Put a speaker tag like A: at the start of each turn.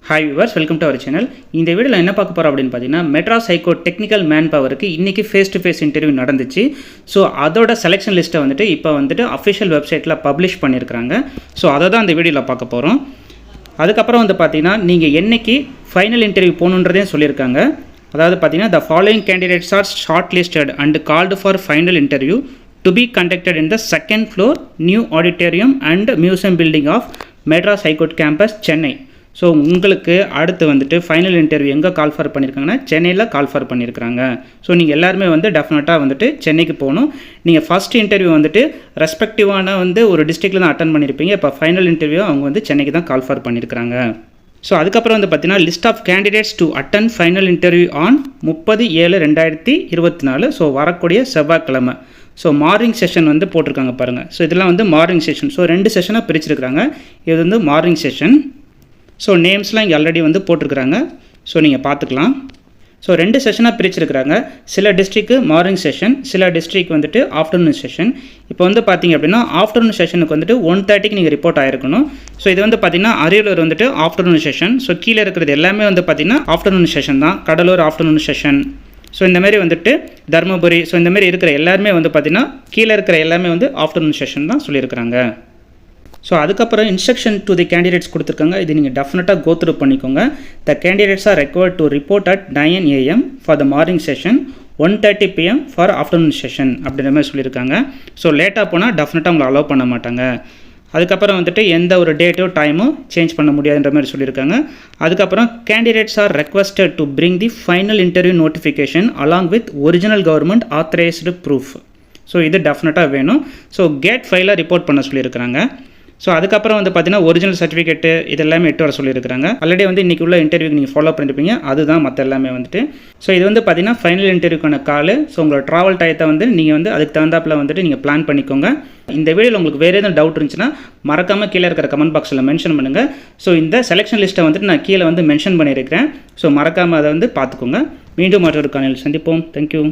A: Hi viewers, welcome to our channel. இந்த வீடியோவில் என்ன பார்க்க போகிறோம் அப்படின்னு பார்த்தீங்கன்னா, மெட்ராஸ் ஹைகோர்ட் டெக்னிக்கல் மேன் பவருக்கு இன்றைக்கி ஃபேஸ் டு ஃபேஸ் இன்டர்வியூ நடந்துச்சு. ஸோ அதோட செலெக்ஷன் லிஸ்ட்டை இப்போ அஃபிஷியல் வெப்சைட்டில் பப்ளிஷ் பண்ணியிருக்கிறாங்க. ஸோ அதை தான் இந்த வீடியோவில் பார்க்க போகிறோம். அதுக்கப்புறம் பார்த்தீங்கன்னா, நீங்கள் என்றைக்கு ஃபைனல் இன்டர்வியூ போகணுன்றதையும் சொல்லியிருக்காங்க. அதாவது பார்த்தீங்கன்னா, the following candidates are short listed and called for final interview to be conducted in the second floor new auditorium and museum building of Madras high court campus, Chennai. So உங்களுக்கு அடுத்து ஃபைனல் இன்டர்வியூ எங்கே call for பண்ணியிருக்காங்கன்னா, சென்னையில் call for பண்ணியிருக்காங்க. So நீங்கள் எல்லாருமே டெஃபினட்டாக சென்னைக்கு போகணும். நீங்கள் ஃபஸ்ட் இன்டர்வியூ ரெஸ்பெக்டிவான ஒரு டிஸ்ட்ரிக்டில் தான் அட்டன் பண்ணியிருப்பீங்க. இப்போ ஃபைனல் இன்டர்வியூ அவங்க சென்னைக்கு தான் கால் ஃபார் பண்ணியிருக்காங்க. ஸோ அதுக்கப்புறம் பார்த்தீங்கன்னா, list of candidates to attend final interview on 30/7/2024. So வரக்கூடிய செவ்வாய்க்கிழமை. ஸோ மார்னிங் செஷன் போட்டிருக்காங்க பாருங்கள். ஸோ இதெல்லாம் மார்னிங் செஷன். ஸோ 2 செஷனாக பிரிச்சிருக்கிறாங்க. இது மார்னிங் செஷன். ஸோ நேம்ஸ்லாம் இங்கே ஆல்ரெடி போட்டிருக்கிறாங்க. ஸோ நீங்கள் பார்த்துக்கலாம். ஸோ 2 செஷனாக பிரிச்சிருக்கிறாங்க. சில டிஸ்ட்ரிக்கு மார்னிங் செஷன், சில டிஸ்ட்ரிக் ஆஃப்டர்நூன் செஷன். இப்போ பார்த்தீங்க அப்படின்னா, ஆஃப்டர்நூன் செஷனுக்கு 1:30க்கு நீங்கள் ரிப்போர்ட் ஆகிருக்கணும். ஸோ இது பார்த்தீங்கன்னா, அரியலூர் ஆஃப்டர்நூன் செஷன். ஸோ கீழே இருக்கிறது எல்லாமே பார்த்தீங்கன்னா ஆஃப்டர்நூன் செஷன் தான். Cuddalore afternoon session. ஸோ இந்தமாரி தருமபுரி, ஸோ இந்தமாரி இருக்கிற எல்லாருமே பார்த்தீங்கன்னா, கீழே இருக்கிற எல்லாமே ஆஃப்டர்நூன் செஷன் தான் சொல்லியிருக்கிறாங்க. ஸோ அதுக்கப்புறம் இன்ஸ்ட்ரக்ஷன் டு தி கேண்டிடேட்ஸ் கொடுத்துருக்காங்க. இது நீங்கள் டெஃபினட்டாக கோ த்ரூ பண்ணிக்கோங்க. The candidates R required to report at 9 AM for the morning session, 1:30 PM for afternoon session அப்படின்ற மாதிரி சொல்லியிருக்காங்க. ஸோ லேட்டாக போனால் டெஃபினட்டாக உங்களை அலோவ் பண்ண மாட்டாங்க. அதுக்கப்புறம் எந்த ஒரு டேட்டோ டைமோ சேஞ்ச் பண்ண முடியாதுன்ற மாதிரி சொல்லியிருக்காங்க. அதுக்கப்புறம் candidates R requested to bring the final interview notification along with original government authorised proof. So இது டெஃபினட்டாக வேணும். ஸோ கேட் ஃபைலாக ரிப்போர்ட் பண்ண சொல்லியிருக்கிறாங்க. ஸோ அதுக்கப்புறம் பார்த்தீங்கன்னா, ஒரிஜினல் சர்டிஃபிகேட்டு இதெல்லாமே எட்டு வர சொல்லியிருக்காங்க. ஆல்ரெடி இன்றைக்கி உள்ள இன்டர்வியூக்கு நீங்கள் ஃபாலோ பண்ணியிருப்பீங்க. அதுதான் மற்ற எல்லாமே ஸோ இது பார்த்தீங்கன்னா ஃபைனல் இன்டர்வியூக்கான கால். ஸோ உங்களோட ட்ராவல் டயத்தை நீங்கள் அதுக்கு தகுந்தாப்பில் நீங்கள் பிளான் பண்ணிக்கோங்க. இந்த வீடியோவில் உங்களுக்கு வேறு எதுவும் டவுட் இருந்துச்சுன்னா மறக்காமல் கீழே இருக்கிற கமெண்ட் பாக்ஸில் மென்ஷன் பண்ணுங்கள். ஸோ இந்த செலெக்ஷன் லிஸ்ட்டை நான் கீழே மென்ஷன் பண்ணியிருக்கிறேன். ஸோ மறக்காமல் அதை பார்த்துக்கோங்க. மீண்டும் மற்றொரு காணொளியில் சந்திப்போம். தேங்க்யூ.